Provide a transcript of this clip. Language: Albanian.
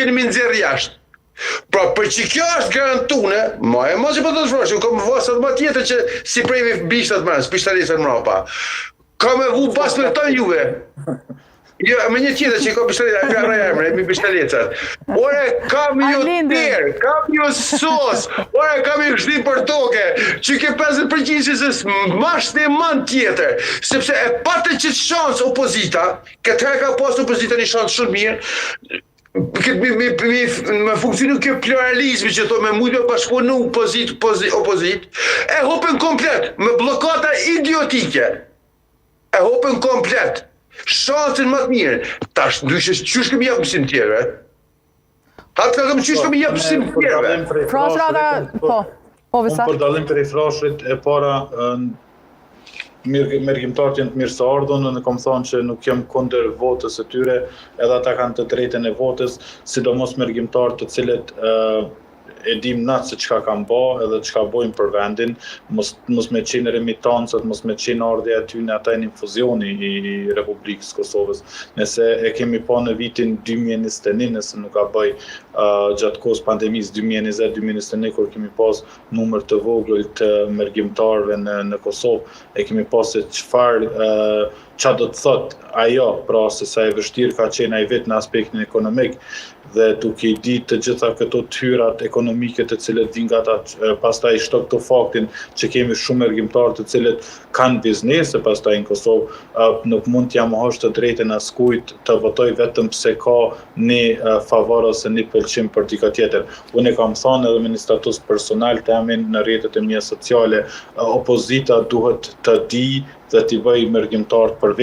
keni më nxjerr jashtë. Pra, për që kjo është garantune, mos që po të shfrosh, kom vosat më tjetër që si previ bishtat më, spishtarisat më pa. Ka me vu pas me këta juve. Jo, me një tjetër që ka pishtarisat, ka rajemre, mi pishtarisat. Ore, kam ju tjerë, kam ju sos, ore, kam ju shdi për toke, që ke 50% se masht e man tjetër, sepse e pate që shansë opozita, këtë herë ka pas opozita një shansë shumë mirë, me funksionu kjo pluralizmi që to me mujtë me bashkëpunu opozit, e hopën komplet, me blokata idiotike, e hopën komplet, shansën më të mirë, tash ndryshës qysh kemi japë mësim tjere? Hatë ka kemi qysh kemi japë mësim tjere? Frashra Unë për dalim për i frashrit e para mërgjimtarët janë të mirë së ardhën, në kom thonë që nuk jam kundër votës e tyre, edhe ata kanë të drejtën e votës, sidomos mërgjimtarët të cilët e dim natë se çka kanë bë edhe çka bojnë për vendin, mos me qenë remitancët, mos me qenë ardhja aty në ata në infuzioni i Republikës Kosovës. Nëse e kemi pa në vitin 2021, nëse nuk ka bëj gjatë kohës pandemisë 2020-2021, kur kemi pas numër të vogël të mërgjimtarëve në Kosovë, e kemi pas se qa do të thot ajo, pra se sa e vështirë ka qenë ai vetë në aspektin ekonomik, dhe duke i ditë të gjitha këto tyrat ekonomike të cilët vijnë nga ata, pastaj shto këto faktin që kemi shumë mërgjimtarë të cilët kanë biznese pastaj në Kosovë, nuk mund t'ja mohosh të drejtën askujt të votoj vetëm pse ka një favor ose një pëlqim për dika tjetër. Unë e kam thënë edhe me një status personal të amin në rrjetet e mia sociale, opozita duhet të di dhe t'i bëj mërgjimtarët për vetë.